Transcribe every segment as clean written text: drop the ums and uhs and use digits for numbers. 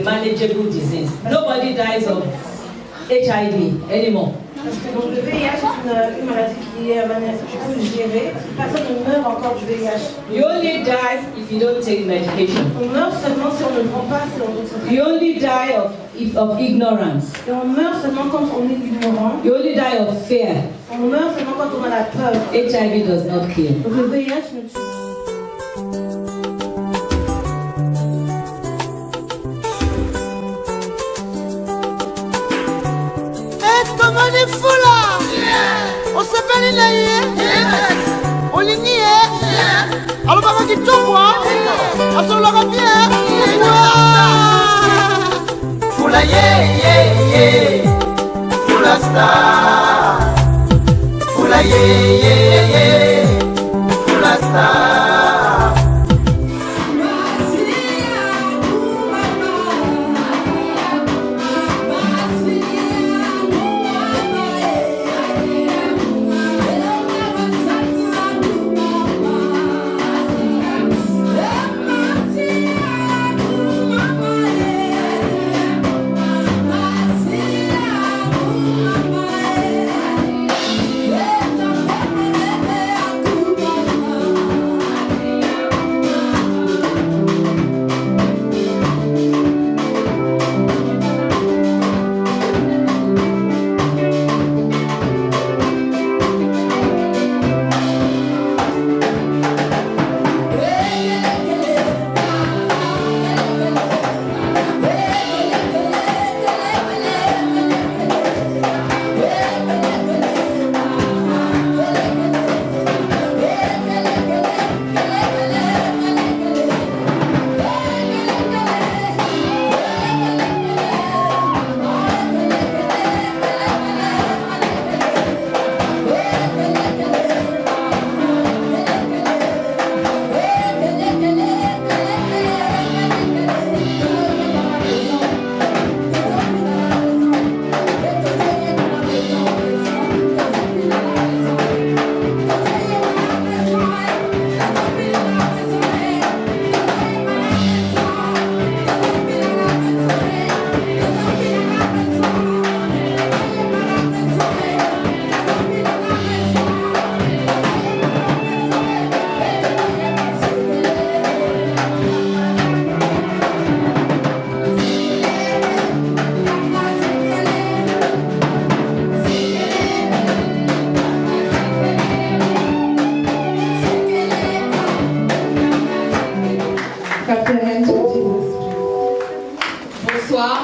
a manageable disease. Nobody dies of HIV anymore. Parce que donc, le VIH est une maladie qui est gérée. Personne ne meurt encore du VIH. You only die if you don't take medication. On meurt seulement si on ne prend pas, si on ne se traite. You only die of ignorance. Et on meurt seulement quand on est ignorant. You only die of fear. On meurt seulement quand on a la peur. HIV does not kill. Donc le VIH ne tue pas. On est fou là, on s'appelle on est nié, alors on va quitter quoi, on s'en l'a bien, fula Fulastar, fula Fulastar.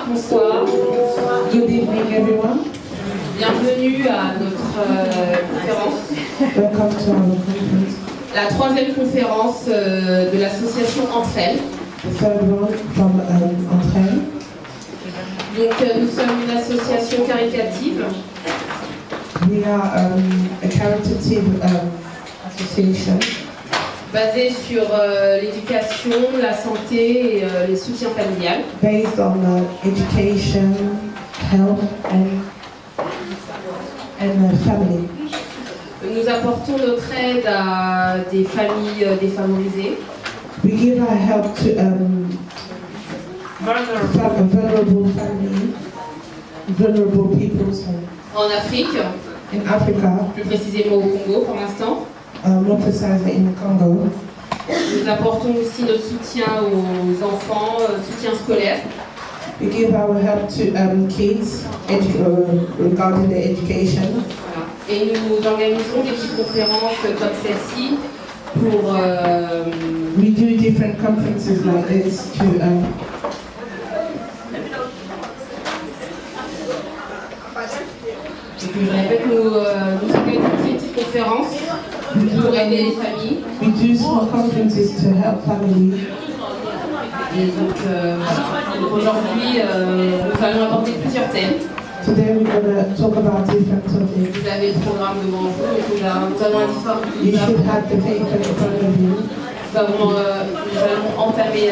Bonsoir. Good evening, everyone. Bienvenue à notre conférence. Welcome to our conference. La troisième conférence de l'association Entre elles. The third one from Entre elles. Donc nous sommes une association caritative. We are a caritative association Basée sur l'éducation, la santé et les soutiens familiales. based on education, health, and family. Nous apportons notre aide à des familles défavorisées. We give our help to vulnerable family, vulnerable people En Afrique, in Africa, plus précisément au Congo pour l'instant. more precisely in Congo. Nous apportons aussi notre soutien aux enfants, soutien scolaire. We give our help to kids regarding their education. Voilà. Et nous organisons des petites conférences comme celle-ci pour We do different conferences like this to je répète, nous organisons des petites conférences pour aider les familles. we do small conferences to help families. Et donc aujourd'hui, nous allons aborder plusieurs thèmes. Today we're going to talk about different topics. Vous avez le programme devant vous, donc nous allons You should have the paper in front of you. nous allons entamer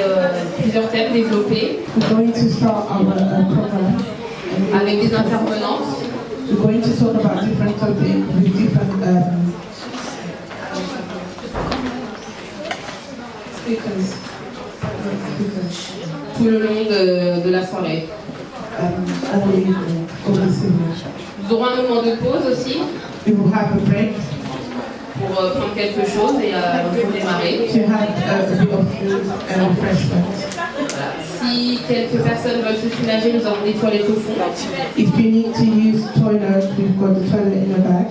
plusieurs thèmes développés We're going to start our program. avec des intervenantes. We're going to talk about different topics with different speakers. tout le long de la soirée. Allez, commencez-vous. Nous aurons un moment de pause aussi We will have a break pour prendre quelque chose et redémarrer. to have a bit of food and refreshment. Voilà. Si quelques personnes veulent se soulager, nous avons des toilettes au fond. If you need to use toilet, we've got the toilet in the back.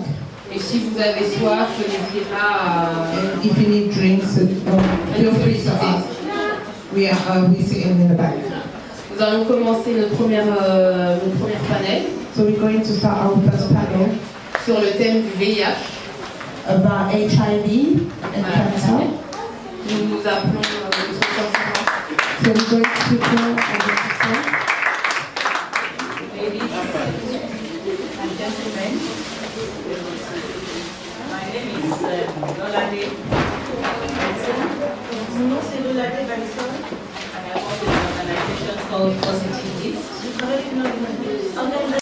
Et si vous avez soif, n'hésitez pas And if you need drinks, feel free to ask. We sit in the back. Nous allons commencer notre première panel So we're going to start our first panel sur le thème du VIH. about HIV and cancer. Nous nous appelons So we're going to speak now on the system. Ladies and gentlemen, my name is Dolade Benson, Mon nom c'est Lolade Benson. and I work with an organization called Positive East. Je travaille dans une organisation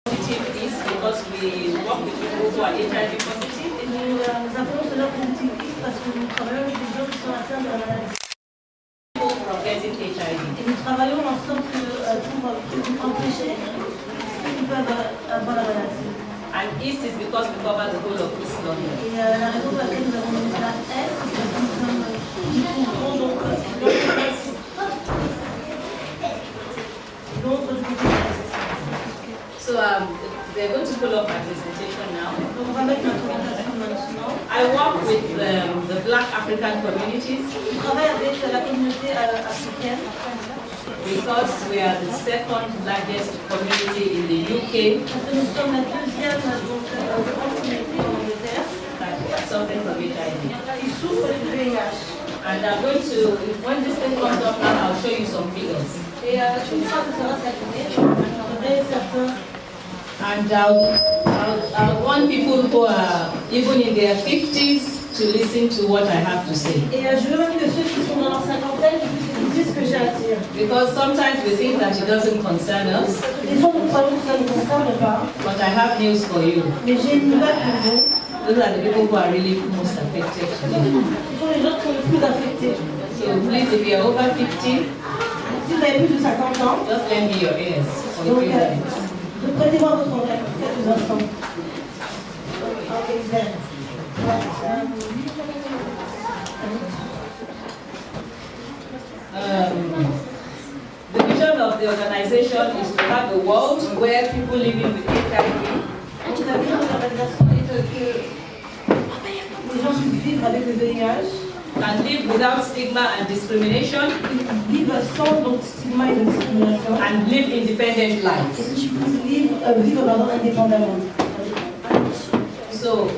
Positive East because we work with people who are HIV positive. et nous appelons cela Communauté parce que nous travaillons avec des gens qui sont atteints de la maladie. From getting HIV. Et nous travaillons ensemble pour empêcher ceux qui peuvent avoir la maladie. And East is because we cover the whole of East London. Et la raison pour laquelle nous avons mis cela est parce que nous couvrons donc l'autre du côté est. So they're going to pull up my presentation now. Donc on va mettre notre présentation maintenant. I work with the Black African communities On travaille avec la communauté africaine because we are the second largest community in the UK parce que nous sommes la deuxième grande communauté en Angleterre that is suffering from HIV. qui souffre du VIH. And I'm going to, when this thing comes up now, I'll show you some figures. Et une fois que ça va s'activer, je voudrais certains. And I'll want people who are even in their 50s to listen to what I have to say. Et je veux même que ceux qui sont dans leur cinquantaine disent ce que j'ai à dire. Because sometimes we think that it doesn't concern us, Des fois, nous croyons que ça ne nous concerne pas, but I have news for you. mais j'ai une nouvelle pour vous. Those are the people who are really most affected today. Ce sont les gens qui sont les plus affectés. So please, if you're over 50, Si vous avez plus de 50 ans, just lend me your ears for a donc few minutes. prêtez-moi votre oreille pour quelques instants. Ok, then. The vision of the organization is to have a world where people living with HIV Donc la vision de l'organisation est que les gens puissent vivre avec le VIH, can live without stigma and discrimination vivent sans donc, stigma et discrimination, and live independent et lives. qu'ils puissent vivre indépendamment. So,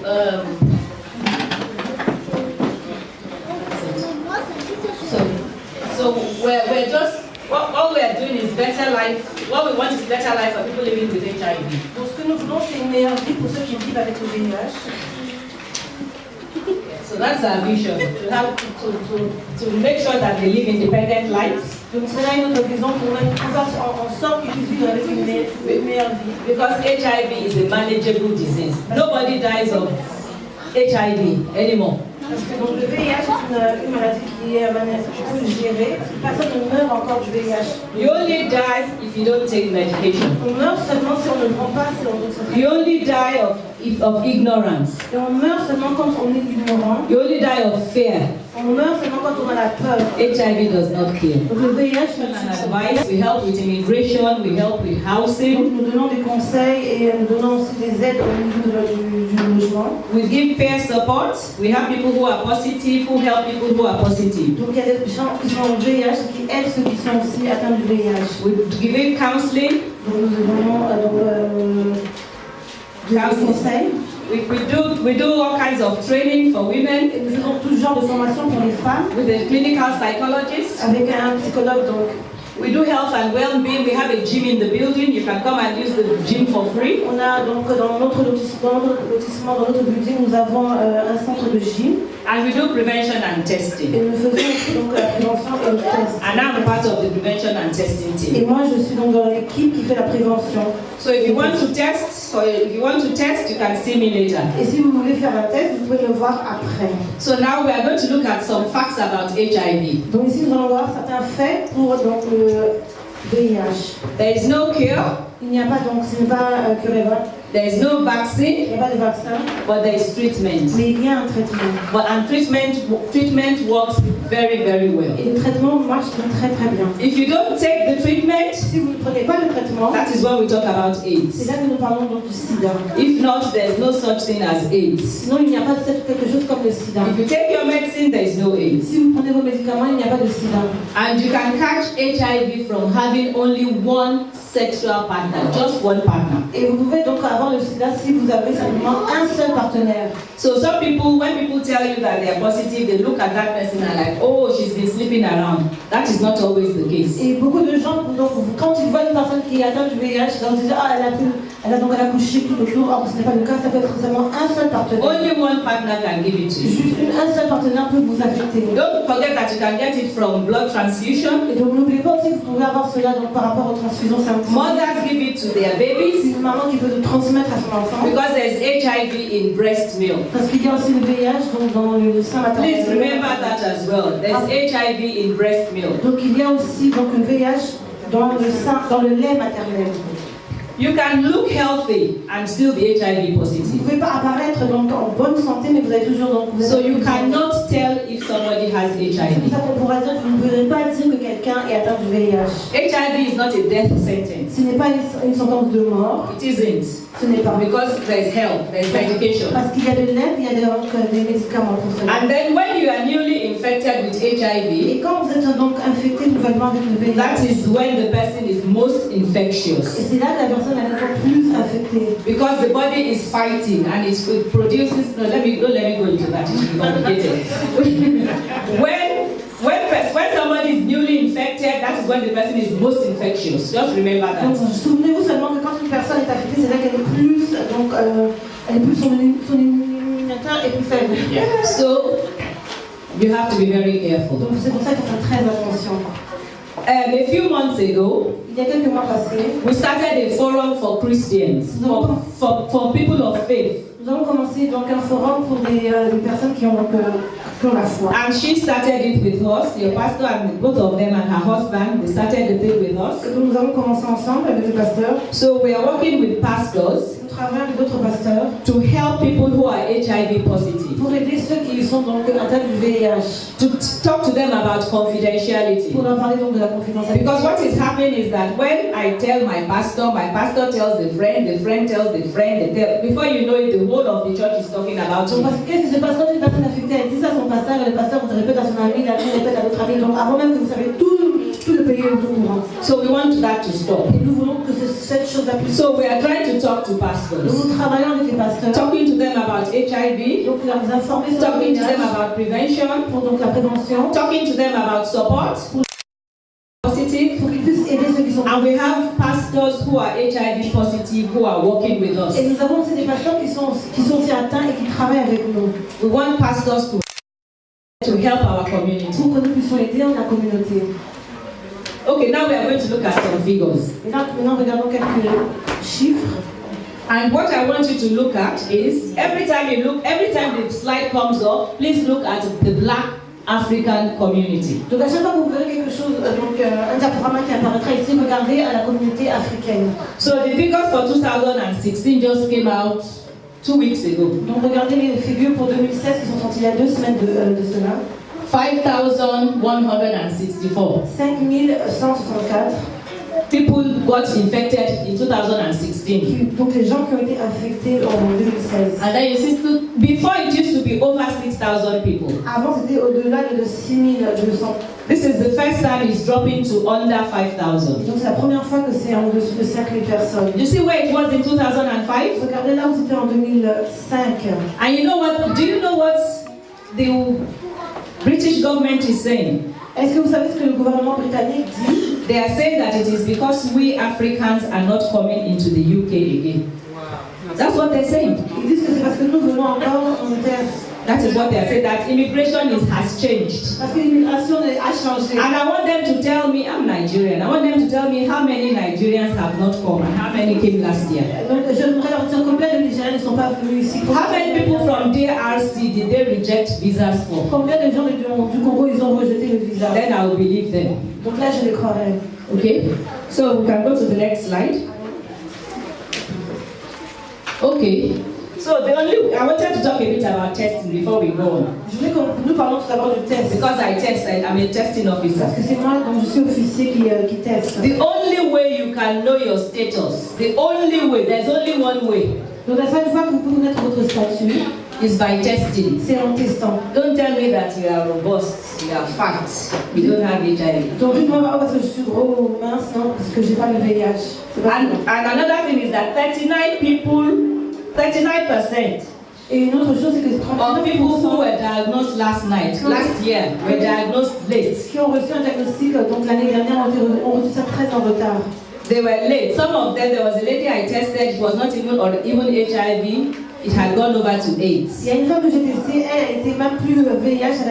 so we're just, what we are doing is better life. What we want is better life for people living with HIV. Donc ce que nous voulons, c'est une meilleure vie pour ceux qui vivent avec le VIH. So that's our vision, to have to make sure that they live independent lives. Donc cela est notre vision pour faire en sorte qu'ils puissent vivre avec une meilleure vie. Because HIV is a manageable disease. Nobody dies of HIV anymore. Parce que donc, le VIH est une maladie qui est gérée. Personne ne meurt encore du VIH. You only die if you don't take medication. On meurt seulement si on ne prend pas, si on ne se traite. You only die of ignorance. Et on meurt seulement quand on est ignorant. You only die of fear. On meurt seulement quand on a la peur. HIV does not kill. Donc le VIH ne And tue pas. advice, we help with immigration, we help with Donc housing, nous donnons des conseils et nous donnons aussi des aides au niveau du logement. we give peer support. We have people who are positive, who help people who are positive. Donc il y a des gens qui sont au VIH et qui aident ceux qui sont aussi atteints du VIH. We give counseling, Donc nous donnons des conseils. we do all kinds of training for women Et nous faisons tout genre de formation pour les femmes with a clinical psychologist. avec un psychologue. Donc We do health and well-being. We have a gym in the building. You can come and use the gym for free. on a donc dans notre lotissement, dans notre building, nous avons un centre de gym. And we do prevention and Et testing. nous faisons aussi donc la prévention et le test. And I'm part of the prevention and testing Et team. moi, je suis donc dans l'équipe qui fait la prévention. So if you want to test, you can see me later. Et si vous voulez faire un test, vous pouvez le voir après. So now we are going to look at some facts about HIV. Donc ici, nous allons voir certains faits pour donc, le VIH. There is no cure, Il n'y a pas donc, ce n'est pas curable. there is no Il vaccine, n'y a pas de vaccin, but there is treatment. mais il y a un traitement. And treatment works very, very well. Et le traitement marche très très bien. If you don't take the treatment, Si vous ne prenez pas le traitement, that is when we talk about c'est AIDS. là que nous parlons donc du sida. If not, there's no such thing as AIDS. Sinon, il n'y a pas de quelque chose comme le sida. If you take your medicine, there is no AIDS. Si vous prenez vos médicaments, il n'y a pas de sida. And you can catch HIV from having only one sexual partner, just one partner. Et vous pouvez donc avoir le sida si vous avez simplement un seul partenaire. So some people, when people tell you that they are positive, they look at that person and like, oh, she's been sleeping around. That is not always the case. Et beaucoup de gens, donc, quand ils voient une personne qui est atteinte du VIH, ils disent ah, elle a couché tout autour. Or, ce n'est pas le cas, ça peut être seulement un seul partenaire. Only one partner can give it to you. Juste un seul partenaire peut vous affecter. Don't forget that you can get it from blood transfusion. Et donc n'oubliez pas aussi que vous pouvez avoir cela donc, par rapport aux transfusions sanguines. Mothers give it to their babies Une maman qui peut le transmettre à son enfant. because there's HIV in breast milk. Parce qu'il y a aussi le VIH donc, dans le sein maternel. Please remember that as well. There's HIV in breast milk. Donc il y a aussi donc, le VIH dans le sein, dans le lait maternel. You can look healthy and still be HIV Vous ne positive. pouvez pas apparaître donc, en bonne santé, mais vous avez toujours donc. So you cannot tell if somebody has C'est pour HIV. ça qu'on pourra dire que vous ne pourrez pas dire que quelqu'un est atteint du VIH. HIV is not a death sentence. Ce n'est pas une sentence de mort. It isn't. Ce n'est pas. Because there's help, there's medication. Parce qu'il y a de l'aide, il y a donc, des médicaments pour cela. And then when you are newly infected with HIV, Et quand vous êtes donc infecté nouvellement avec le that VIH, is when the person is most et infectious. c'est là que la personne est encore plus infectée. Because the body is fighting and it produces. No, let me go into that. It's complicated. when somebody is newly infected, that is when the person is most infectious. Just remember Donc, that. souvenez-vous seulement que quand une personne est affectée, c'est là qu'elle est plus, donc, son immunitaire est plus faible. So you have to be very careful. Donc c'est pour ça qu'il faut faire très attention. A few months ago, Il y a quelques mois passés, we started a forum for Christians, for people of faith. nous avons commencé donc un forum pour des personnes qui ont la foi. And she started it with us, your pastor and both of them and her husband, they started the thing with us. Et donc nous avons commencé ensemble avec le pasteur. So we are working with pastors Nous travaillons avec d'autres pasteurs to help people who are HIV positive, pour aider ceux qui sont donc atteints du VIH. to talk to them about confidentiality. Pour leur parler donc de la confidentialité. Because what is happening is that when I tell my pastor tells the friend tells the friend, before you know it, the whole of the church is talking about Donc, it. parce que qu'est-ce qui se passe quand une personne affectée, elle dit ça à son pasteur, et le pasteur vous répète à son ami, l'ami répète à l'autre ami. Donc avant même que vous savez, tout le pays est au courant. So we want that to stop. Et nous voulons que cette chose-là puisse. So we are trying to talk to Donc pastors, nous travaillons avec les pasteurs. talking to them about HIV, Donc leur informer sur le talking to them VIH, about prevention, pour donc la prévention, talking to them about support, positive. pour qu'ils puissent aider ceux qui sont. And we have pastors who are HIV positive who are working with us. Et nous avons aussi des pasteurs qui sont aussi atteints et qui travaillent avec nous. We want pastors to help our community. Pour que nous puissions aider la communauté. Okay, now we are going to look at some figures. Et là, maintenant, regardons quelques chiffres. And what I want you to look at is every time the slide comes up, please look at the Black African community. Donc à chaque fois que vous verrez quelque chose, un diaporama qui apparaîtra ici, regardez à la communauté africaine. So the figures for 2016 just came out 2 weeks ago. Donc regardez les figures pour 2016 qui sont sorties il y a 2 semaines de cela. 5,164 5164 people got infected in 2016. donc les gens qui ont été infectés en 2016. And then you see, before it used to be over 6,000 people. Avant c'était au-delà de 6200. This is the first time it's dropping to under 5,000. Donc c'est la première fois que c'est en dessous de 5000 personnes. You see where it was in 2005? Regardez là où c'était en 2005. And you know what? Do you know what the British government is saying? Est-ce que vous savez ce que le gouvernement britannique dit? They are saying that it is because we Africans are not coming into the UK again. That's what they're saying. Ils disent que c'est parce que nous venons encore en Angleterre. That is what they say, that immigration has changed. Parce que l'immigration a changé. And I want them to tell me, I'm Nigerian, I want them to tell me how many Nigerians have not come and how many came last year. Donc je voudrais leur dire combien de Nigériens ne sont pas venus ici. How many people from DRC did they reject visas for? Combien de gens du Congo ils ont rejeté le visa? Then I will believe them. Donc là je les croirai. Okay, so we can go to the next slide. Okay, so I wanted to talk a bit about testing before we go on. Je voulais que nous parlons tout d'abord du test. Because I'm a testing officer. Parce que c'est moi, donc je suis officier qui teste. The only way you can know your status, there's only one way. Donc la seule fois que vous pouvez connaître votre statut, is by testing. C'est en testant. Don't tell me that you are robust, you are fat, you don't have HIV. Donc dites-moi pas parce que je suis gros ou mince, non, parce que j'ai pas le VIH. And another thing is that 39%. Et une autre chose, c'est que 39% of people who were diagnosed last year, were diagnosed late. Qui ont reçu un diagnostic donc l'année dernière ont reçu ça très en retard. They were late. Some of them, there was a lady I tested, it was not even HIV, it had gone over to AIDS. Il y a une femme que j'ai testée, elle était même plus VIH, elle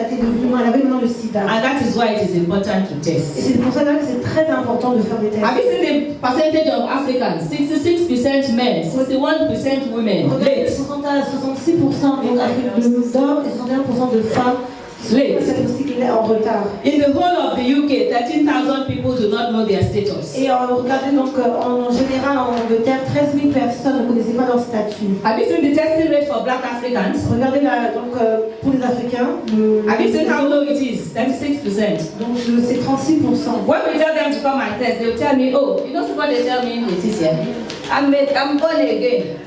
avait maintenant le Sida. And that is why it is important to test. Et c'est pour ça que c'est très important de faire des tests. Have you seen the percentage of Africans? 66% men, 61% women. Late. 66% d'hommes et 61% de femmes. Late. Il est en retard. In the whole of the UK, 13,000 people do not know their status. Et regardez donc en général en Angleterre, 13 000 personnes ne connaissaient pas leur statut. Have you seen the testing rate for black Africans? Regardez donc pour les Africains. Have you seen how low it is? 36%. Donc c'est 36%. When we tell them to come and test, they will tell me, oh, you know what they tell me in Leticia? I'm born again.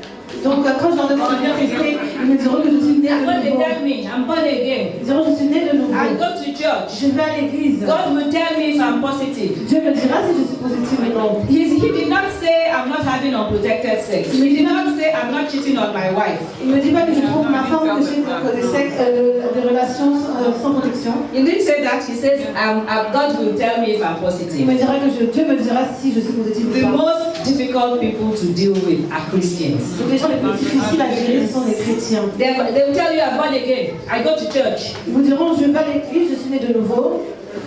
Donc quand je leur demande de venir tester, ils me diront que je suis née de When they nouveau. tell me, I'm born again. Ils diront que je suis née de nouveau. I go to church. Je vais à l'église. God will tell me if I'm positive. Dieu me dira si je suis positive ou non. He did not say I'm not having unprotected sex. He did not say I'm not cheating on my wife. Il me dit pas que je trouve ma femme que j'ai des relations sans protection. He didn't say that. He says God will tell me if I'm Il positive. me dira que Dieu me dira si je suis positive ou The pas. most difficult people to deal with are Christians. Donc les gens les plus difficiles à gérer sont les chrétiens. They will tell you I'm born again. I go to church. Ils vous diront je vais à l'église, je suis née de nouveau.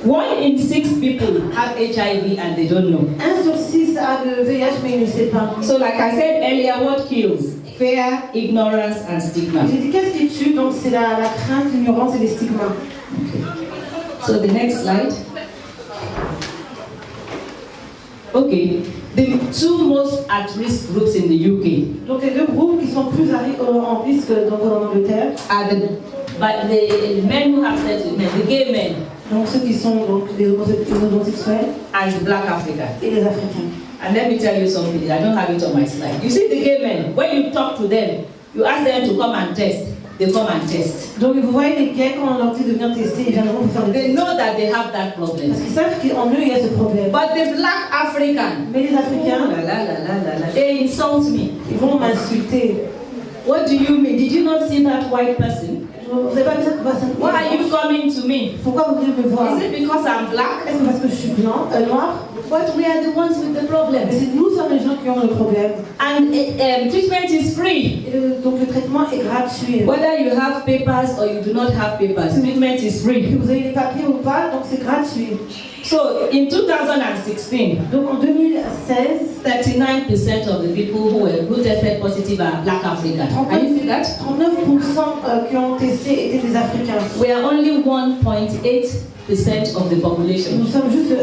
1 in 6 people have HIV and they don't know. 1 sur 6 a le VIH mais il ne sait pas. So like I said earlier, what kills? Fear, ignorance and stigma. J'ai dit qu'est-ce qui tue? Donc c'est la crainte, l'ignorance et les stigmas. Okay. So the next slide. Okay. The two most at-risk groups in the UK Donc les deux groupes qui sont plus en risque donc, en Angleterre are the men who have sex with men, the gay men, donc ceux qui sont donc, les homosexuels and the black African. et les Africains. And let me tell you something, I don't have it on my slide. You see the gay men, when you talk to them, you ask them to come and test, they come and test. Donc vous voyez les gays, quand on leur dit de venir tester, ils viendront pour faire des They tests. know that they have that problem. Parce qu'ils savent qu'en eux il y a ce problème. But the black African, Mais les Africains, they insult me. ils vont m'insulter. What do you mean? Did you not see that white person? Vous n'avez pas vu cette personne? Why are you coming to me? Pourquoi vous venez me voir? Is it because I'm black? Est-ce que parce que je suis blanc, noir? But we are the ones with the Mais problem. c'est nous sommes les gens qui ont le problème. And treatment is free. Et donc le traitement est gratuit. Whether you have papers or you do not have papers, treatment is Que free. vous avez les papiers ou pas, donc c'est gratuit. So in 2016, Donc en 2016, 39% of the people who tested positive are black African. Can you see that? 39% qui ont testé étaient des Africains. We are only 1.8% of the population. Nous sommes juste 1,8% de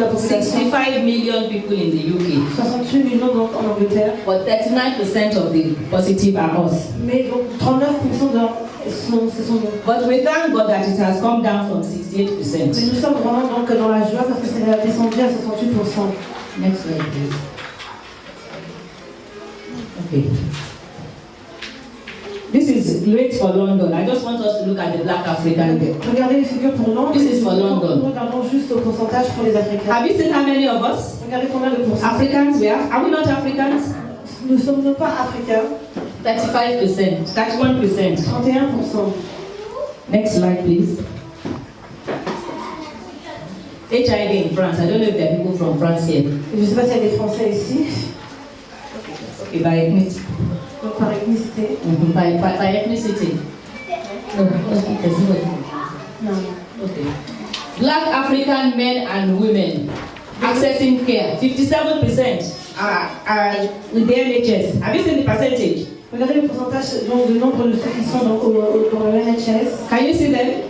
la population. 65 million people in the UK. 68 millions donc en Angleterre. But 39% of the positive are us. Mais donc 39% ce sont nous. But we thank God that it has come down from 68%. Mais nous sommes vraiment donc dans la joie parce que c'est descendu à 68%. Next slide, please. Okay. This is great for London. I just want us to look at the black African there. Regardez les figures pour Londres. This is for London. Regardons juste au pourcentage pour les Africains. Have you seen how many of us? Regardez combien de pourcents. Africans we have? Are we not Africans? Nous ne sommes pas africains. 35%, 31%. 31%. Next slide, please. HIV in France. I don't know if there are people from France here. Je ne sais pas s'il y a des Français ici. Okay, by ethnicity. Donc par ethnicité. By ethnicity. Non. Okay. Black African men and women accessing care, 57% are with the NHS. Have you seen the percentage? Regardez le pourcentage donc, du nombre de ceux qui sont dans le NHS. Can you see them?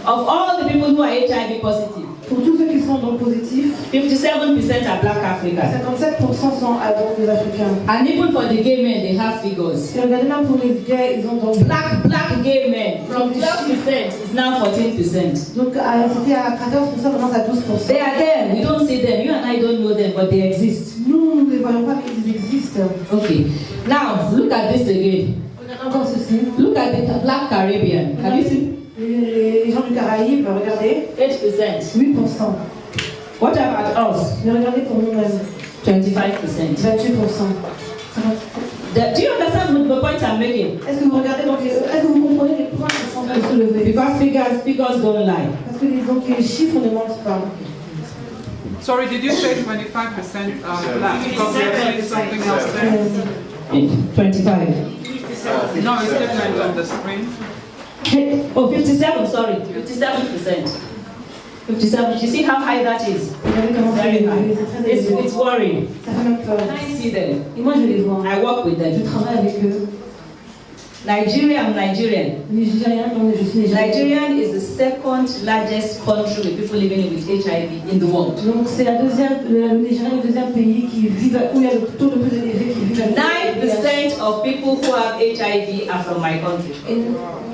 Of all the people who are HIV positive, Pour tous ceux qui sont donc positifs, 57% are Black Africans. 57% sont donc des Africains. And even for the gay men, they have figures. Si regardez même pour les gays, ils ont donc Black gay men from 12% is now 14%. donc c'était à 14%, maintenant c'est à 12%. They are there. We don't see them. You and I don't know them, but they exist. Nous ne les voyons pas, mais ils existent. Okay. Now look at this again. Regardez encore ceci. Look at the Black Caribbean. Have you seen? Les gens du Caraïbe, regardez. 8%. 8%. What about us? Mais regardez pour nous-mêmes. 25%. 28%. Do you understand the point I'm making? Est-ce que vous regardez donc est-ce que vous comprenez les points qui sont en train de se lever? Because figures don't lie. Parce que donc, les chiffres ne mentent pas. Sorry, did you say 25% black? Because you're saying something else there. 25. No, it's different on the screen. Oh, 57, sorry. 57%. 57. You see how high that is? Very high. It's worrying. Ça fait même peur. I see them. Et moi je les vois. I work with Je them. travaille avec eux. Nigeria, I'm Nigerian. Nigérien, donc je suis nigérien. Nigeria is the second largest country with people living with HIV in the world. Donc c'est le Nigeria est le deuxième pays qui vit où il y a le taux de plus élevé qui vit avec 9% of people who have HIV are from my country. Et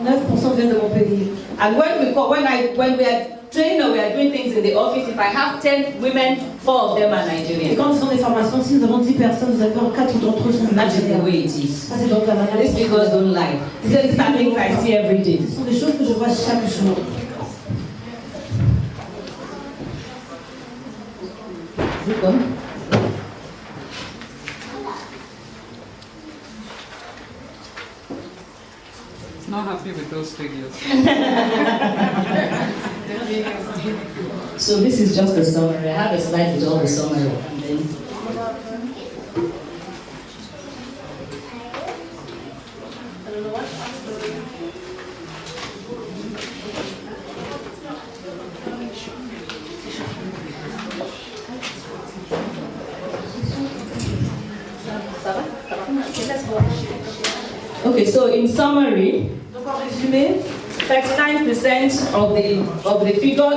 9% viennent de mon pays. And when we are training or we are doing things in the office, if I have 10 women, 4 of them are Et Nigerian. quand ils ont des formations, si nous avons 10 personnes, nous avons 4 d'entre eux sont That is the nigériens. way it is. Ça c'est donc la manière. These figures don't lie. These are things I see every day. Ce sont des choses que je vois chaque jour. Not happy with those figures. So this is just a summary. I have a slide with all the summary. And then okay, so in summary, Donc en résumé, 39% of the figure,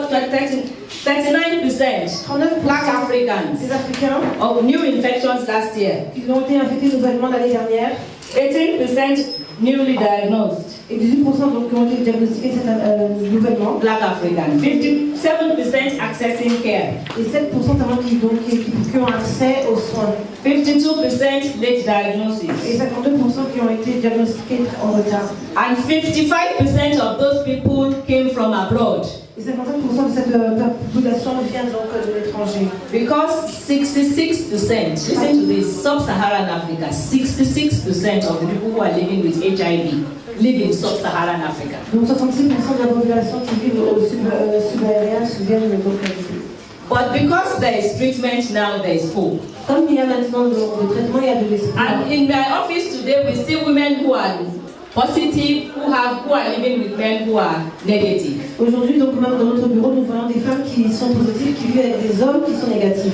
39% Black Africans ces Africains of new infections last year, qui ont été infectés nouvellement l'année dernière 18% newly diagnosed et 18% donc qui ont été diagnostiqués nouvellement Black Africans, 57% accessing care, et 7% seulement qui ont accès aux soins 52% late diagnosis, et 52% qui ont été diagnostiqués en retard. and 55% of those people came from abroad. Et 55% de cette population vient donc de l'étranger. Because 66%, listen to this, sub-Saharan Africa, 66% of the people who are living with HIV live in sub-Saharan Africa. Donc 66% de la population qui vit au subaérien viennent donc But because there is treatment now, there is hope. comme il y a maintenant le traitement, il y a de l'espoir. And in my office today, we see women who are positive, who are living with men who are negative. Aujourd'hui, donc même dans notre bureau, nous voyons des femmes qui sont positives, qui vivent avec des hommes qui sont négatifs.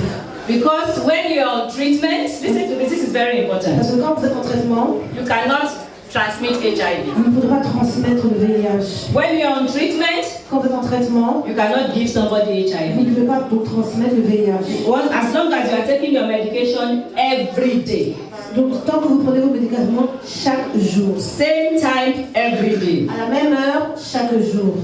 Because when you're on treatment, listen to this is very important. Parce que quand vous êtes en traitement, You cannot transmit HIV. vous ne pouvez pas transmettre le VIH. When you're on treatment, Quand vous êtes en traitement, you cannot give somebody vous HIV. ne pouvez pas donc transmettre le VIH. As long as you are taking your medication every day, Donc tant que vous prenez vos médicaments chaque jour, same time every day. à la même heure, chaque jour.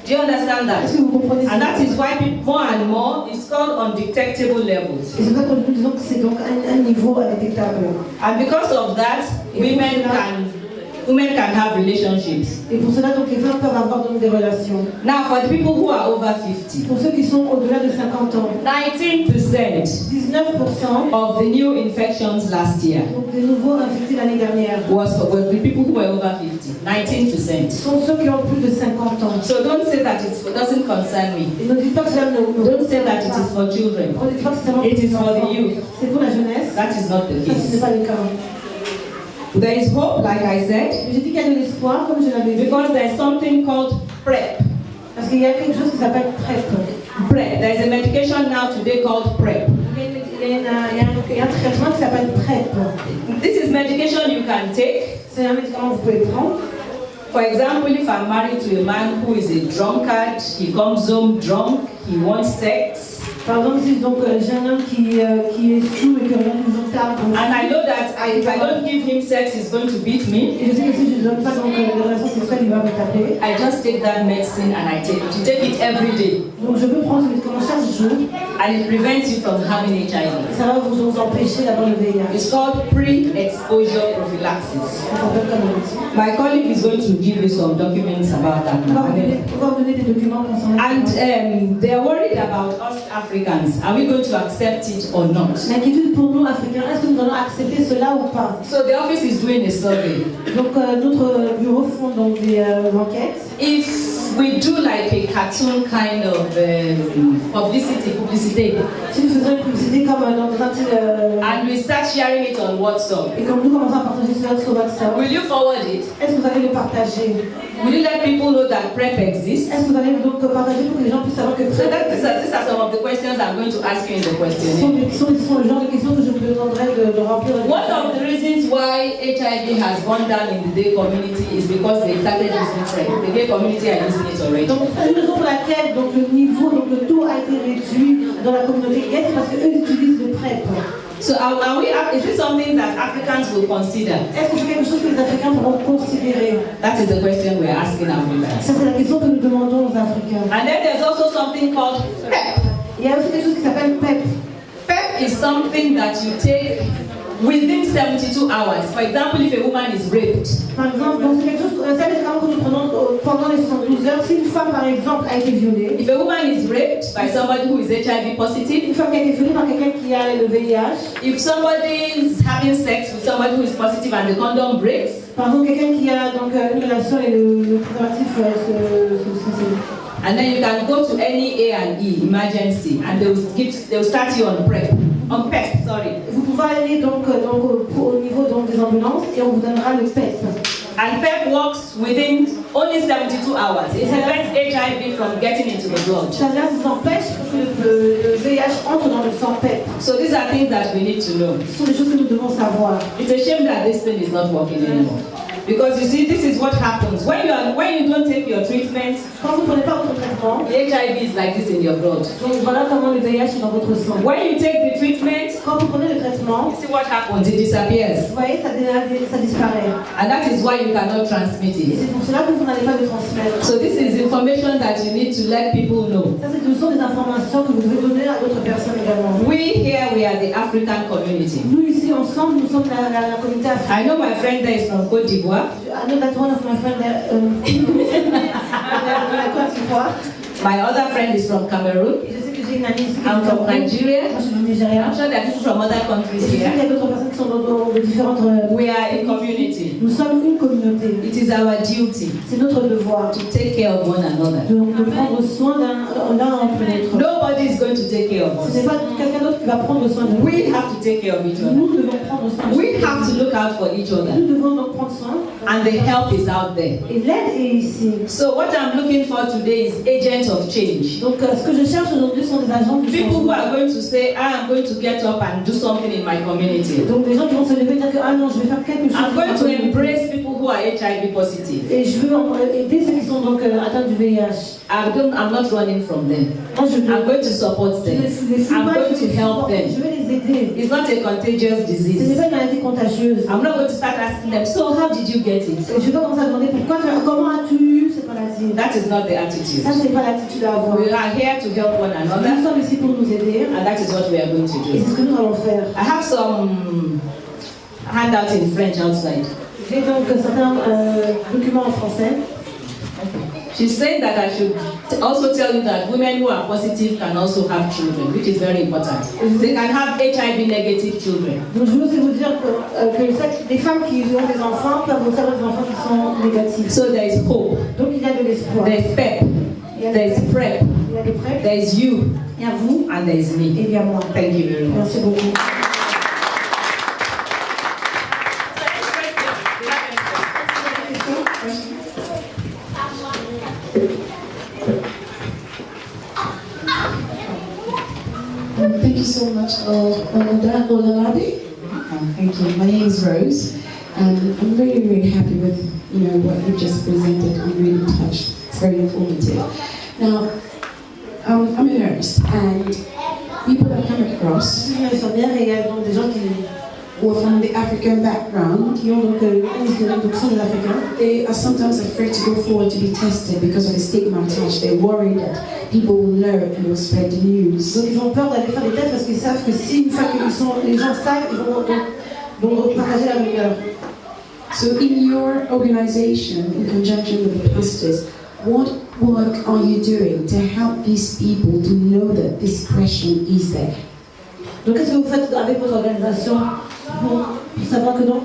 Do you understand that? Est-ce que vous comprenez ça? And that is why more and more it's called undetectable levels. Et c'est vrai que nous disons que c'est donc un niveau indétectable. And because of that, women can have relationships. Et pour cela, donc, les femmes peuvent avoir donc des relations. Now, for the people who are over 50, Pour ceux qui sont au-delà de 50 ans, 19% 19% of the new infections last year donc des nouveaux infectés l'année dernière was the people who were over 50. 19%. sont ceux qui ont plus de 50 ans. So don't say that it doesn't concern me. Et ne dites pas que cela ne Don't say that it is for children. On ne dit pas que c'est seulement It pour is les for the enfants. youth. C'est pour la jeunesse. That is not the Ça, ce n'est case. pas le cas. There is hope, like I said, J'ai dit qu'il y a de l'espoir, comme je l'avais dit. because there's something called PrEP. Parce qu'il y a quelque chose qui s'appelle PrEP. PrEP. There's a medication now today called PrEP. Il y a un traitement qui s'appelle PrEP. This is medication you can take. C'est un médicament que vous pouvez prendre. For example, if I'm married to a man who is a drunkard, he comes home drunk, he wants sex. Par exemple, si donc j'ai un homme qui est sous et qui revient toujours tard. And I know that if I don't give him sex, he's going to beat me. Et je sais que si je ne donne pas donc les relations sexuelles, il va me taper. I just take that medicine and I take it. You take it every day. Donc je peux prendre ce médicament chaque jour. And it prevents you from having HIV. Et ça va vous empêcher d'avoir le VIH. It's called pre-exposure prophylaxis. Ça s'appelle comme on dit. My colleague is going to give you some documents about that now. On va vous donner des documents concernant. And they're worried about us Africans. Are we going to accept it or not? L'inquiétude pour nous Africains, est-ce que nous allons accepter cela ou pas? So the office is doing a survey. Donc notre bureau font donc des enquêtes. If we do like a cartoon kind of publicity, Si nous faisons une publicité comme dans des articles and we start sharing it on WhatsApp, et comme nous commençons à partager cela sur WhatsApp, will you forward it? est-ce que vous allez le partager? Will you let people know that PrEP exists? Est-ce que vous allez donc partager pour que les gens puissent savoir que So these are some of the questions I'm going to ask you in the ce questionnaire. sont le genre de questions que je vous demanderai de remplir. One of the reasons why HIV has gone down in the gay community is because they started using PrEP. The gay community are using it already. Donc, une raison pour laquelle donc, le niveau, donc, le taux a été réduit dans la communauté gay, c'est parce qu'eux utilisent le PrEP. So is this something that Africans will consider? Est-ce que c'est quelque chose que les Africains pourront considérer? That is the question we're asking Africans. Ça, c'est la question que nous demandons aux Africains. And then there's also something called PrEP. Il y a aussi quelque chose qui s'appelle PEP. PrEP is something that you take within 72 hours. For example, if a woman is raped, Par exemple, donc c'est quelque chose, c'est un médicament que nous prenons pendant les 72 heures. Si une femme, par exemple, a été violée, if a woman is raped by somebody who is HIV positive, une femme qui a été violée par quelqu'un qui a le VIH, if somebody is having sex with somebody who is positive and the condom breaks, par exemple, quelqu'un qui a donc une relation et le préservatif and then you can go to any A&E emergency and they will start you on PrEP. On PEP, sorry. vous pouvez aller donc au niveau donc, des ambulances et on vous donnera le PEP. And PEP works within only 72 hours. It prevents HIV from getting into the blood. Ça vous empêche que le VIH entre dans le sang PEP. So these are things that we need to know. Ce sont des choses que nous devons savoir. It's a shame that this thing is not working anymore. Because you see, this is what happens. When you don't take your treatment, Quand vous ne prenez pas votre traitement, the HIV is like this in your blood. donc voilà comment le VIH est dans votre sang. When you take the treatment, Quand vous prenez le traitement, you see what happens, it disappears. vous voyez, ça disparaît. And that is why you cannot transmit Et it. c'est pour cela que vous n'allez pas le transmettre. So this is information that you need to let people know. Ça, ce sont des informations que vous devez donner à d'autres personnes également. We here, we are the African community. Nous ici ensemble, nous sommes la communauté africaine. I know my friend there is from Côte d'Ivoire. I know that one of my friends there, de la Côte d'Ivoire. My other friend is from Cameroon. Et je sais que j'ai une amie ici qui est I'm du from Cameroun. Nigeria. Moi, je suis du Nigeria. I'm sure there are people from other Et countries je sais qu'il y here. a d'autres personnes qui sont de différentes. We are a community. Nous sommes une communauté. It is our duty C'est notre devoir to take care of one another. de prendre soin l'un entre l'autre. Nobody is going to take care of Ce us. n'est pas quelqu'un d'autre qui va prendre soin de nous. We have to take care of each other. Nous devons prendre soin de We have to look out for each other. Nous devons donc prendre soin. And the help is out there. Et l'aide est ici. So what I'm looking for today is agents of change. Donc ce que je cherche aujourd'hui sont des agents du People who changement. are going to say, I am going to get up and do something in my community. Donc des gens qui vont se lever et dire que ah non, je vais faire quelque chose. I'm going to embrace people who are HIV positive. Et je veux aider ceux qui sont donc atteints du VIH. I'm not running from them. Moi je I'm going to support them. I'm going to help Je them. vais les aider. It's not a contagious Ce n'est disease. pas une maladie contagieuse. I'm not going to start asking them, so how did you get it? Et je vais pas commencer à demander comment as-tu eu cette maladie. That is not the attitude. Ça c'est pas l'attitude à avoir. We are here to help one Nous another, sommes ici pour nous aider. and that is what we are going to Et c'est do. ce que nous allons faire. I have some handouts in French outside. J'ai donc certains documents en français. She's saying that I should also tell you that women who are positive can also have children, which is very important. They can have HIV negative children. Donc je veux aussi vous dire que les femmes qui ont des enfants peuvent aussi avoir des enfants qui sont négatifs. So there is hope, Donc il y a de l'espoir. there is PEP, there is PrEP, Il y a des prêts. there is you, Il y a vous and there is et me. il y a moi. Thank you very much. Merci beaucoup. Olalabi. Thank you. My name is Rose, and I'm really, really happy with what you just presented. I'm really touched. It's very informative. Now, I'm a nurse, and people that come across who are from the African background, they are sometimes afraid to go forward to be tested because of the stigma attached. They're worried that people will know and will spread the news. Donc ils ont peur d'aller faire des tests parce qu'ils savent que si une fois que les gens savent, ils vont partager la rumeur. So in your organization, in conjunction with the pastors, what work are you doing to help these people to know that discretion is there? Donc qu'est-ce que vous faites avec votre organisation pour savoir que non?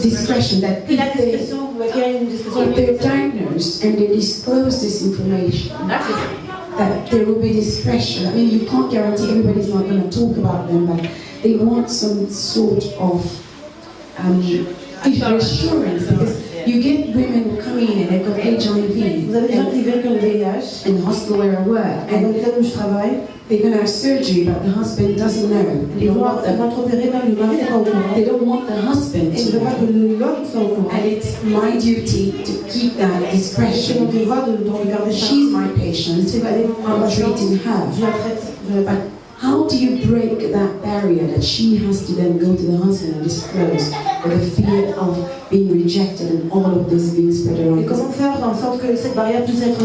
Discretion, that Il y a une discrétion, if they're diagnosed and they disclose this information, that there will be discretion. I mean, you can't guarantee everybody's not going to talk about them, but they want some sort of assurance, because you get women who come in and they've got HIV. Vous avez des gens qui viennent qui ont le VIH. In the hospital where I work, Et dans l'hôpital où je travaille, they're going to have surgery, but the husband doesn't know. ils vont être opérés, même le mari n'est pas au courant. They don't want the husband Et ils ne to veulent pas que know. l'homme soit au courant. And it's my duty to keep that C'est mon discretion. devoir de regarder ça. She's my patient. C'est pas les I'm treating her. Je la traite. But how do you break that barrier that she has to then go to the husband and disclose, with the fear of being rejected and all of this being spread Et around? comment faire en sorte que cette barrière puisse être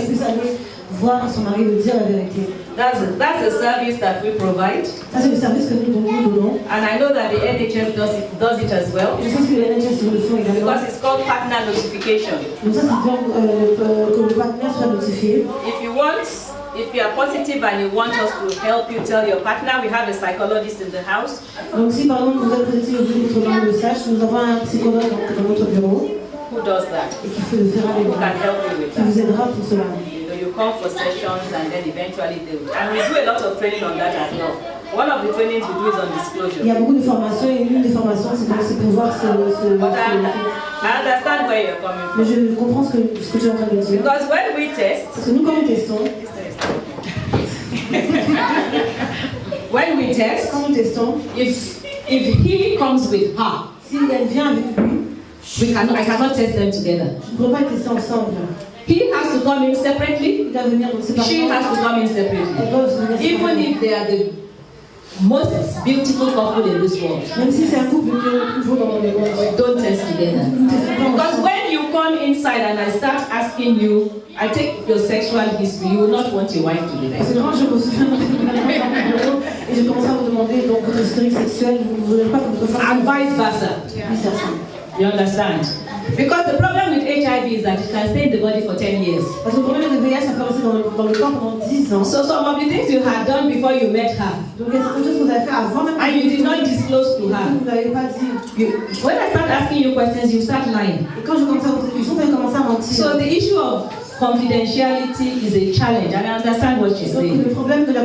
puisse aller voir son mari lui dire la vérité. That's a service that we provide. Ça c'est le service que nous donnons. And I know that the NHS does it as well. Je sais que les NHS le font également. Because it's called partner notification. Donc ça c'est bien que le partenaire soit notifié. If you are positive and you want us to help you tell your partner, we have a psychologist in the house. Donc si par exemple vous êtes positif et vous voulez que votre mari le sache, nous avons un psychologue dans notre bureau. Who does that? Et qui fait le faire avec Who vous. can help you with Qui vous that? aidera pour cela. You come for sessions and then eventually they will. And we do a lot of training on that as well. One of the trainings we do is on disclosure. Il y a beaucoup de formations et l'une des formations c'est pouvoir se But I understand where you're coming Mais from. je comprends ce que tu es en train de dire. Because when we test, Parce que nous quand nous testons, quand nous testons, if he comes with her, si elle vient avec lui, I cannot test them together. je ne pourrais pas les tester ensemble. He has to come in separately. Il doit venir donc séparément. She has to come in Elle separately. doit venir Even séparément. if they are the most beautiful couple in this world, Même si c'est un couple qui vaut dans le monde. don't test together. Nous testons pas Because ensemble. when you come inside and I start asking you, I take your sexual history, you will not want your wife to be Parce que there. quand je me souviens dans le bureau et je commence à vous demander donc votre historique sexuel, vous ne voulez pas que votre femme And vice versa. vice-versa. You understand? Because the problem with HIV is that it can stay in the body for 10 years. Parce que le problème de VIH, ça peut rester dans le corps pendant 10 ans. So some of the things you had done before you met her, Donc il y a certaines choses que vous avez fait avant même and you did not disclose to que her. vous n'avez pas dit. When I start asking you questions, you start lying. Et quand je commence à vous poser des questions, vous allez commencer à mentir. So the issue of confidentiality is a challenge, and I understand what she's Donc saying. le problème de la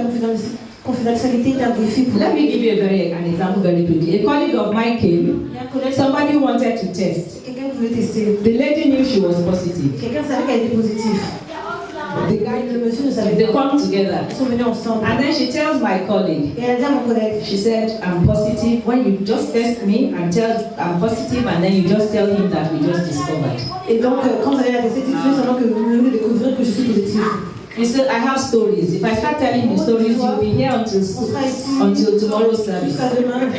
confidentialité est un défi pour Let me give you an example very quickly. A colleague of mine came. Il y a un collègue, Somebody wanted to test. quelqu'un qui voulait tester. The lady knew she was positive. Quelqu'un savait qu'elle était positive. Le monsieur ne savait They pas. come together. Ils sont venus ensemble. And then she tells my colleague, Et elle a dit à mon collègue, she said, I'm positive. When you just test me and tell I'm positive, and then you just tell him that we just discovered. et donc quand vous allez la tester, dites-lui seulement que vous venez de découvrir que je suis positive. He said, I have stories. If I start telling you stories, you'll be here until tomorrow's service. Jusqu'à demain,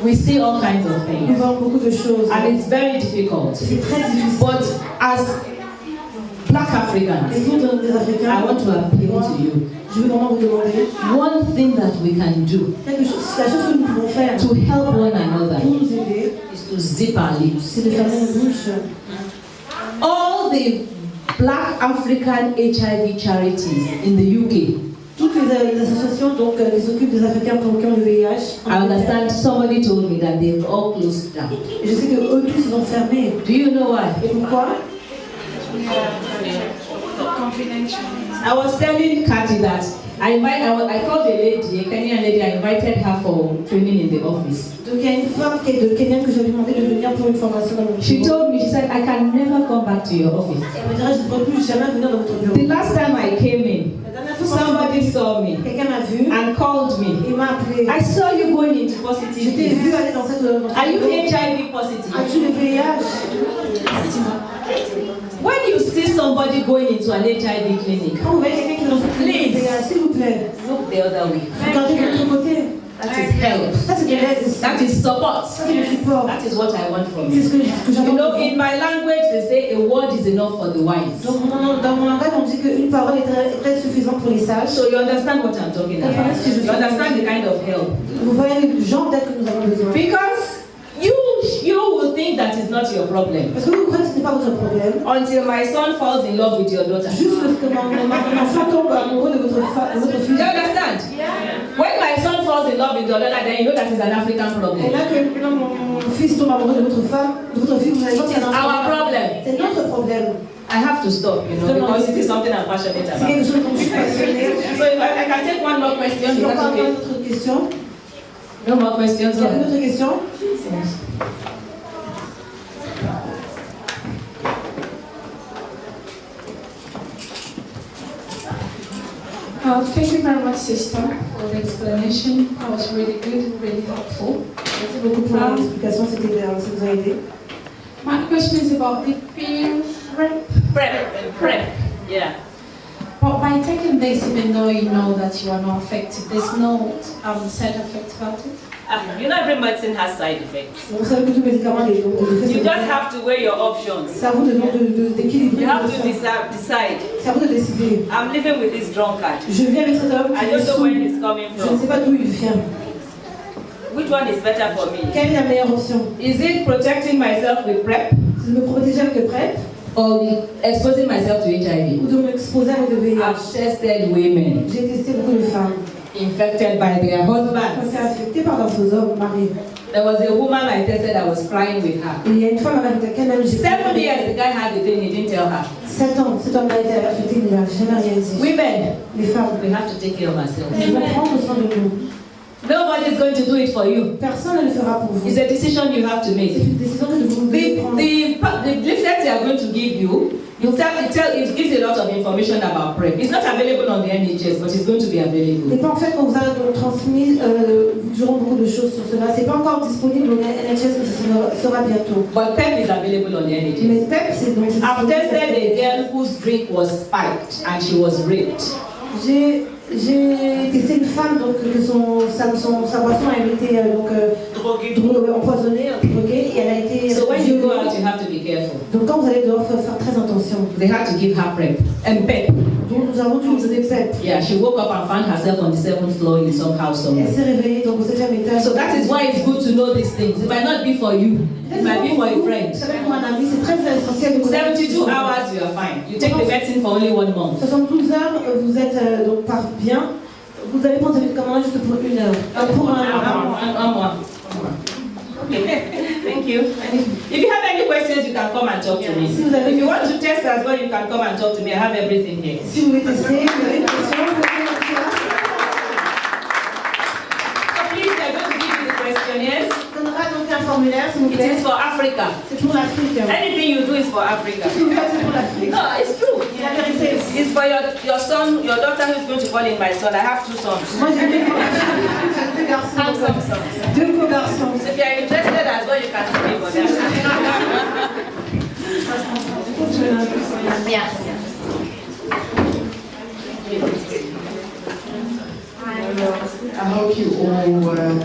We see all kinds of nous things. voyons beaucoup de choses. And it's very difficult. C'est très difficile. But as Black Africans, Et vous, des Africains, I want to appeal to you. je veux vraiment vous demander One thing that we can do quelque chose. La chose que nous pouvons faire to help one another pour nous aider, is to zip our lips. c'est de fermer nos bouches. All the Black African HIV charities in the UK. Toutes les associations donc, qui s'occupent des Africains qui ont le VIH. I understand somebody told me that they've all closed down. Et je sais qu'eux tous ils ont fermé. Do you know why? Et pourquoi? I was telling Kathy that I called a lady, a Kenyan lady, I invited her for training in the office. Donc il y a une femme qui est de Kenya que j'avais demandé de venir pour une formation dans mon bureau. She told me, she said, I can never come back to your office. Elle me dirait, je ne pourrais plus jamais venir dans votre bureau. The last time I came in, La dernière Somebody saw me Quelqu'un m'a vu. and called me. Il m'a appelé. I saw you going into Je positive. t'ai vu aller dans cette. Are you HIV positive? As-tu le VIH? When you see somebody going into an HIV clinic, Quand vous voyez quelqu'un qui est dans une clinique, s'il vous plaît, look the other way. regardez de l'autre côté. That is help. Ça, c'est de l'aide. That is support. Ça, c'est le support. That is what I want from C'est you. ce que You j'attends. know, in my language, they say a word is enough for the wise. Donc, dans mon langage, on dit qu'une parole est très suffisante pour les sages. So you understand what I'm talking about. You understand the kind of help. Vous voyez le genre d'aide que nous avons besoin. Because you will think that is not your problem. Parce que vous croyez que ce n'est pas votre problème. Until my son falls in love with your daughter. Juste que mon enfant tombe amoureux de votre fille. You understand? When my son falls in love with your daughter, then you know that is an African Et problem. là que mon fils tombe amoureux de votre femme, de votre fille, vous allez voir que c'est Our problem. C'est notre problème. I have to stop, you know, because it is something I'm passionate C'est about. quelque chose dont je suis passionnée. So if I can take one more question, is that Encore okay? une autre question. No more questions. Il y a une autre question? Thank you very much, sister, for the explanation. That was really good, really helpful. Merci beaucoup pour l'explication, ça vous a aidé. My question is about the PrEP. Yeah. But by taking this, even though you know that you are not affected, there's no side effect about it? You know, every medicine has side effects. Vous savez que tout médicament a des effets You just secondaires. have to weigh your options. C'est à vous d'équilibrer. You have to decide. C'est à vous de décider. I'm living with this drunkard. Je vis avec cet homme I qui est don't know sous. where he's coming Je ne sais from. pas d'où il vient. Which one is better for me? Quelle est la meilleure option? Is it protecting myself with PrEP C'est de me protéger avec le PrEP or exposing myself to HIV? ou de m'exposer avec le VIH? I've tested women J'ai testé beaucoup de femmes. infected by their Quand husbands. c'est affecté par leurs hommes mariés. There was a woman I tested, I was crying with her. Et il y a une femme avec laquelle même j'ai 7 years the guy had the thing, he didn't tell her. 7 ans, cet homme a été affecté, il n'a jamais rien dit. Women, Les femmes, we have to take care of ourselves. nous devons prendre soin de nous. Nobody's going to do it for you. Personne ne le fera pour vous. It's a decision you have to C'est make. une décision que vous devez prendre. The leaflets they are going to give you, it gives a lot of information about PrEP. It's not available on the NHS, but it's going to be Les available. pamphlets qu'on vous a transmis vous diront beaucoup de choses sur cela. C'est pas encore disponible au NHS, mais ça sera bientôt. But PrEP is available on the NHS. Mais PEP, c'est donc. I've tested a girl whose drink was spiked and she was raped. J'ai testé une femme donc que sa boisson a été empoisonnée, droguée, et elle a été. So when you go out, you have to be careful. Donc quand vous allez dehors, il faut faire très attention. They had to give her PrEP and PEP. Donc nous avons dû lui donner PEP. Yeah, she woke up and found herself on the 7th floor in some house somewhere. Elle s'est réveillée donc au 7e étage. So that is why it's good to know these things. It might not be for you. It might be for a friend. Ça va être pour un ami, c'est très essentiel de connaître. 72 hours, you are fine. You take the medicine for only 1 month. 72 heures, vous êtes donc par bien. Vous allez prendre ce médicament juste pour 1 heure. Pour un mois. Okay. Thank you. If you have any questions, you can come and talk to me. If you want to test as well, you can come and talk to me. I have everything here. Si vous voulez tester, vous avez une question, vous pouvez So please, they're going to give you the questionnaires. On donnera donc un formulaire, s'il vous It plaît. is for Africa. C'est pour l'Afrique. Anything you do is for Africa. Si vous faites, c'est pour l'Afrique. No, it's true. C'est la vérité. It's for your son, your daughter who is going to call in my son. I have 2 sons. Moi, j'ai deux garçons. Handsome sons. 2 co-garçons. So if you are interested as well, you can see me for that. Yeah. I hope you all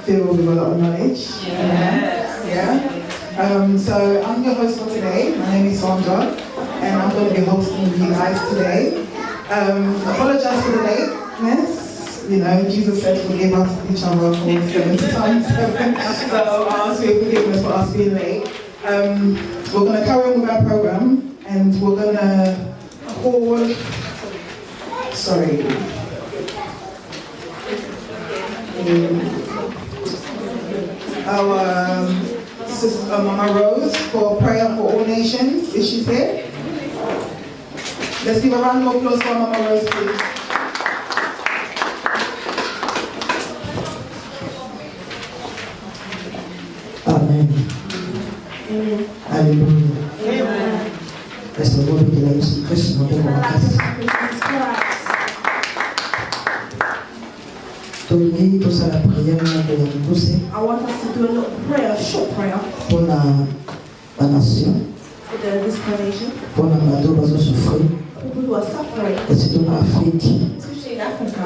filled with a lot of knowledge. So I'm your host for today. My name is Sandra, and I'm going to be hosting you guys today. Apologize for the lateness. You know, Jesus said forgive us each other for 70 times. So I ask for forgiveness for us being late. We're going to carry on with our program, and we're going to call. Sorry. Our sister Mama Rose for prayer for all nations. Is she here? Let's give a round of applause for Mama Rose, please. Amen. Hallelujah. Amen. Reste le mot de la Jésus-Christ, notre want us to do a little prayer, a short prayer pour la nation, for this nation, pour la people who are suffering, et surtout en Afrique. especially in Africa.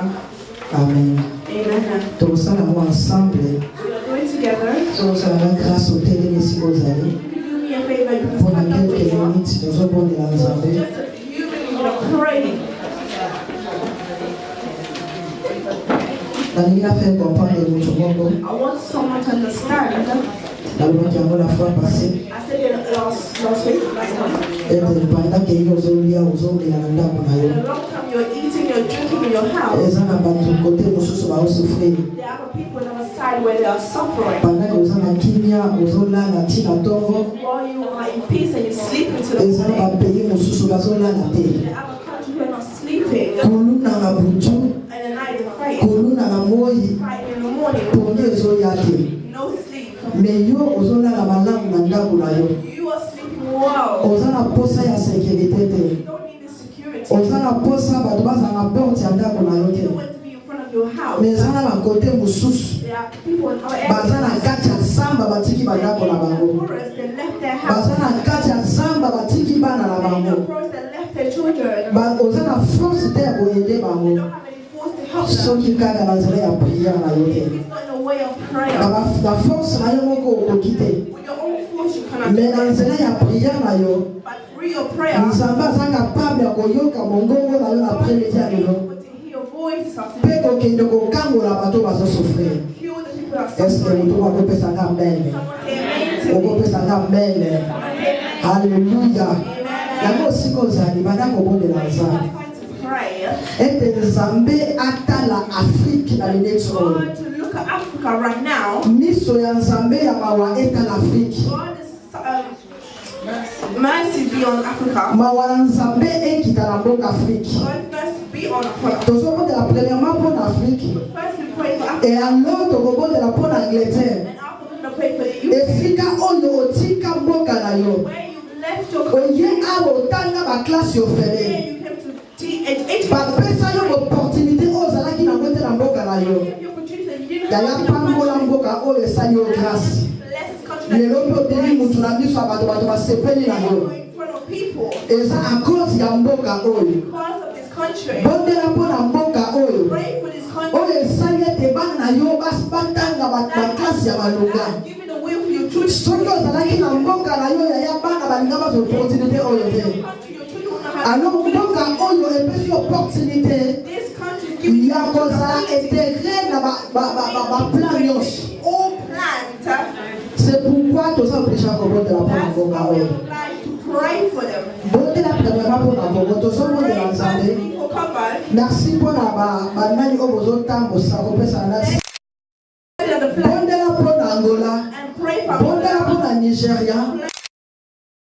Amen. Amen. Tout ça, nous ensemble, We are going together. tout ça, grâce au télé, si vous allez, Do me a favor, you can pour stand up quelques with me. minutes, nous avons de la Zambie. Just a few minutes of praying. La nuit a fait comprendre le Congo. I want someone to understand. La loi qui a la fois passée, I said it last week, last month. et pendant qu'il y a aux Olia, aux hommes de la Nanda, In a long time you're eating, you're drinking in your house. les gens à battu côté, nous sommes à souffrir. There are people on the side where they are suffering. Pendant que vous êtes en Kenya, aux Ola, la Tina Tongo, While you are in peace and you sleep into the les gens à morning. payer, nous sommes à Zola, la terre. There are countries who are not sleeping. Kuluna na butu, And at night they're fighting. kuluna na moi, Fighting in the morning. pour les Zoyate. No sleep. Mais yo, aux Ola, la malamu na ndaku na yo. You are sleeping well. Aux Ola, posa ya sécurité. You don't need the security. Aux Ola, posa, bato baza na porte ya ndaku na yo You te. don't want to be in front of your house. Mais eza na bakote mosusu. There are people in our Baza na area. kati ya zamba batiki bandako na bango. Forest, they left their Baza house. na kati ya zamba batiki bana na In the bango. forest, they left their children. Oza na force te ya koyede They bango. don't have any force to help them. Soki kaka na nzela ya priere na yo te. It's not in a way of prayer. Na force na yo moko okoki te. With your own force, you cannot do Mais na it. nzela ya priere na yo, But through your prayer, nzambe aza capable ya koyoka mongongo na yo na après-midi ya lelo. able to hear your voice this Mpe afternoon. kokende kokangola bato bazosouffrir. Cure the people who are Est-ce que suffering. moto akopesanga amen? Someone say amen to me. Okopesanga amen. Someone say amen. Alléluia. Amen. Yango osika ozali banda kobondela When you nzambe. are trying to pray, Ete nzambe atala Afrique na minute oyo. God to look at Africa right now. Miso ya nzambe ya mawa etala Afrique. God is mercy be on Africa. Mawa na nzambe ekita na mboka Afrique. God first be on Africa. Tozobondela premièrement pour l'Afrique. First we pray for Africa. Et alors tokobondela pour l'Angleterre. And after we're going to pray for the UK. Esika oyo otika mboka na yo. Where you left your country. Oye awa otanga baklase ofele. Where you came to teach. Bapesa yo opportunité oyo ozalaki na ngote na mboka na yo. Give you opportunity that you didn't Yaya have in your pambola country. mboka oyo esali yo grâce. Bless this country that Lelo you mpe obeli mutu na miso ya bato basepeli na yo. in front of people. Eza a cause ya mboka oyo. Because of this country. Bondela mpo na mboka oyo. Pray for this country. Oyo esali ete bana na yo batanga baklase ya balonga. Give me the will for your children. Soki ozalaki na mboka na yo yaya bana balinga bazwa opportunité oyo te. Country, your children will not have. Alors mboka oyo epesi opportunité This country is giving you ya kozala intégré na baplan nyonso. all planned. C'est pourquoi toza oblige kobondela mpo na That's mboka why we oyo. would like to pray for them. Bondela premièrement mpo na Congo tozomondela Pray nzambe. first for covered. Merci mpo na banani oyo bozotambosa kopesa nasi. And the flag. Bondela mpo na Angola. And pray for Bondela mpo na Nigeria.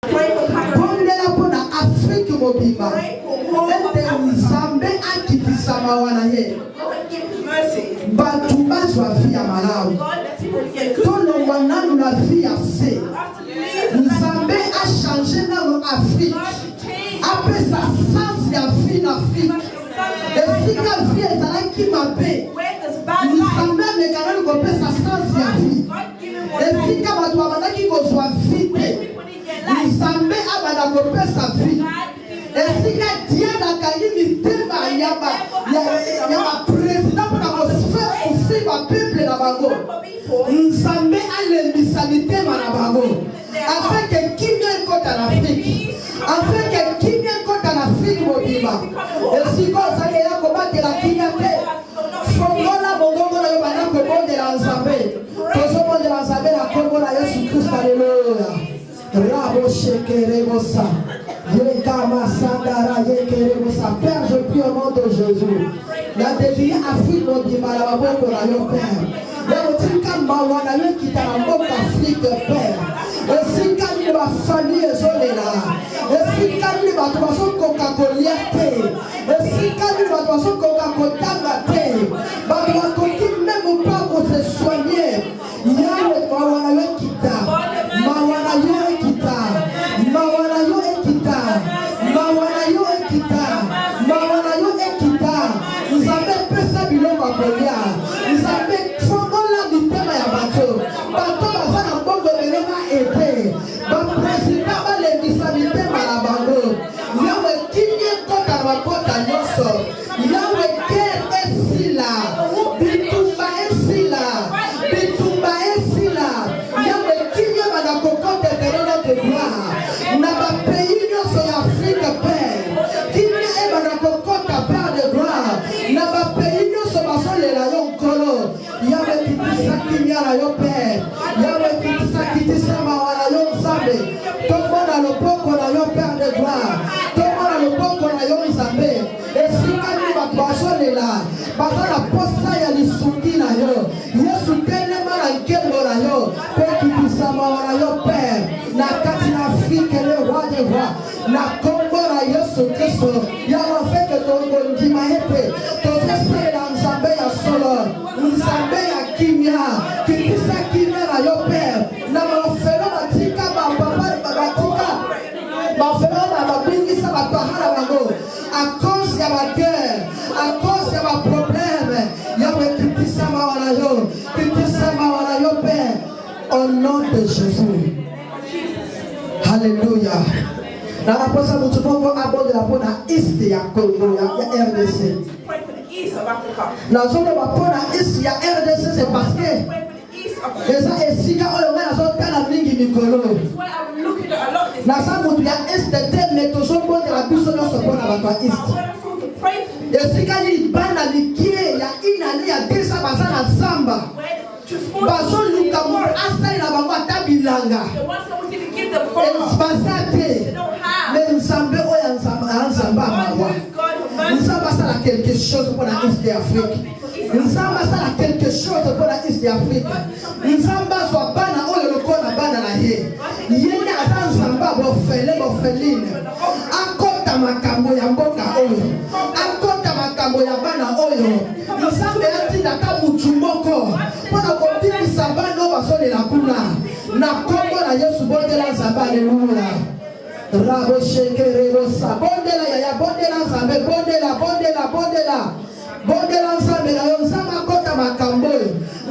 Pray for covered. Bondela mpo na Afrique mobimba. Pray for all of Ete Africa. nzambe akitisama wana ye. God give his mercy. Bato bazwa vi ya malamu. God let people get good. Tolongwa nanu na vi ya se. After leave the life. Nzambe achange nanu Afrique. God should change. Apesa sens ya vi na Afrique. Esika vi ezalaki mabe. Where there's bad life. Nzambe amekanani kopesa sens ya vi. God give him more life. Esika bato babandaki kozwa vi When te. people need their life. Nzambe abanda kopesa vi. God give him life. Esika Dieu akangi mitema ya président mpona kofaire ofrir bapeuple na bango. Nzambe alembisa mitema na bango. Afin que kimia ekota na Afrique. Afin que kimia ekota na Afrique mobimba. Esika ozali ya kobatela kimia te. Fongola mongongo na yo banda kobondela Nzambe. Tozobondela Nzambe na kombo na Yesu Kristo. Alleluia. Rabo shekerebosa. Père, je prie au nom de Jésus. La dévie Afrique mobimba la maboko na yo Père. Yabotika mawa na yo kita na mboka Afrique Père. Esika ni ba famille ezolela. Esika ni bato bazokoka kolia te. Esika ni bato bazokoka kotanga te. Bato bakoki même pas se soigner. Yawe mawa na yo kita. Mawa na yo ekita. Mawa na yo ekita. Mawa na yo ekita. Mawa na yo ekita. Nzambe pesa biloko kolia. basolela yo nkolo yawe kitisa kimia na yo père yawe kitisa mawa na yo nzambe tomona loboko na yo père de gloire tomona loboko na yo nzambe esika nini bato basolela baza na posa ya lisungi na yo yesu telema na nkembo na yo mpe kitisa mawa na yo père na kati na afrike le roi de roi na kombo na yesu kristo yawe feke tongondima ete tozosalela nzambe ya solo nzambe ya kimia kitisa kimia na yo père na mafelo batika bapapa batika mafelo babingisa bapahana bango à cause ya baguerre à cause ya baproblème yawe kitisa mawa na yo père au nom de Jésus. Alléluia. Na raposa mutu moko abonde la pona East ya Congo ya RDC. Na zone ba pona East ya RDC c'est parce que eza esika oyo nga nazotala mingi mikolo. Na sa mutu ya East te metozobondela biso nyonso mpona bato ya East. Esika libanda likie ya inane ya desa baza na zamba. Bazoluka mutu asalela bango ata bilanga. Baza te mais nzambe oyo nzambe amawa nzambe asala quelque chose pour la East d'Afrique nzambe asala quelque chose pour la East d'Afrique nzambe azwa bana oyo lokola bana na ye yeye aza nzambe bofeline akota makambo ya mboka oyo akota makambo ya bana oyo nzambe atindaka mutu moko mpona kobimisa bana oyo basolela kuna na kombo na yesu bondela nzambe aleluya rabo shekere rosa bondela yaya bondela nzambe bondela nzambe na yo nzambe akota makambo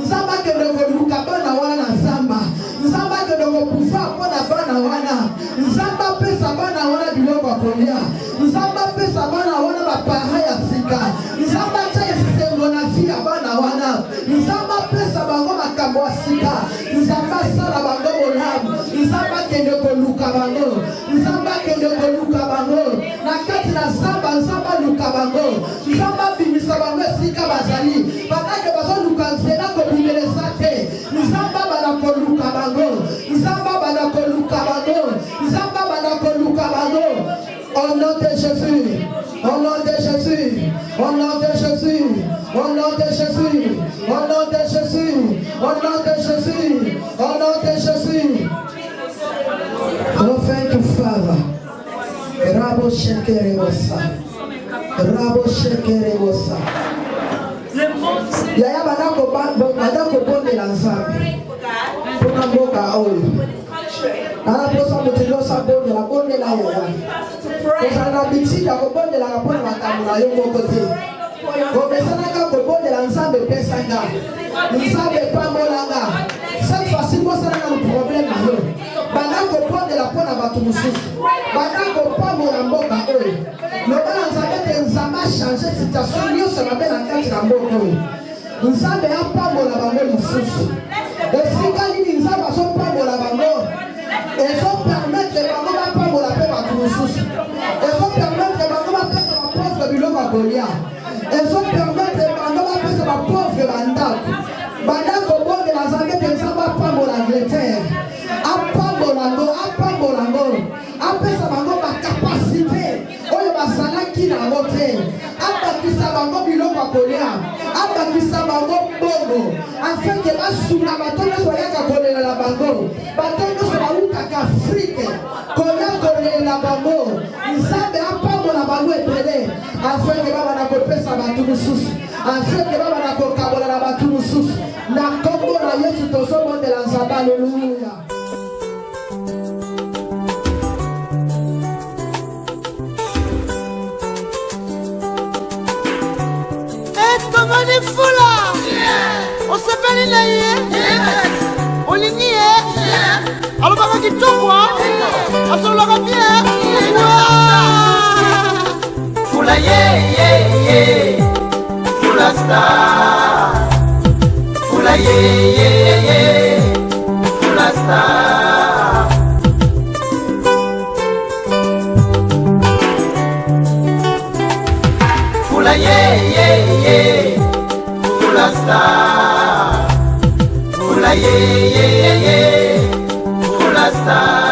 nzambe akende koluka bana wana na nzamba nzambe akende kopouvoir mpona bana wana nzambe apesa bana wana biloko ya kolia nzambe apesa bana wana bapara ya sika nzambe atia esengo na vi ya bana wana nzambe apesa bango makambo ya sika nzambe asala bango bolamu nzambe akende koluka bango na kati na zamba nzambe aluka bango nzambe abimisa bango esika bazali bandake bazoluka nzela kobumelesa te nzambe bana koluka bango au nom de Jésus au nom de Jésus au nom de Jésus au nom de Jésus au nom de Jésus au nom de Jésus au nom de Jésus. Oh, thank you, Father. Rabo shekere bosa. Yaya banako bonde la nzambe. Pona mboka oyo. Ala posa mutilo sa bonde la yaya. Kosa na bitika ko bonde la pona makambo na yo moko te. Ko besana ka ko bonde la nzambe pesanga. Nzambe pambolanga. Cette fois-ci bosa na problème na yo. Banako bonde la pona batu mususu. Banako pambola mboka oyo. Lobana nzambe te nzambe a changé situation nyonso na bena kati na mboka oyo. Nzambe apambola bango mususu. Esika nini nzambe azopambola bango ezopermettre bango bapambola mpe bato mosusu ezopermettre bango bapesa bapauvre biloko ya kolia ezopermettre bango bapesa bapauvre bandako bondela nzambe te nzambe apambola angleterre apambola ngo apesa bango bakapasité oyo bazalaki nango te abakisa bango biloko ya kolia abakisa bango bongo afin ke basunga bato nyonso bayaka kolelela bango bato nyonso bawutaka afrike koya kolelela bango nzambe apambola bango ebele afin ke babana kopesa bato mosusu afin ke babana kokabola na bato mosusu na kombo na yesu tozobondela nzambe aleluya. Tomoni fula osepeli na ye olingi ye alobaka kitoko asololaka bien fula ye Fulastar fula ye Fulastar fula ye Fulastar, fula ye ye ye, Fulastar.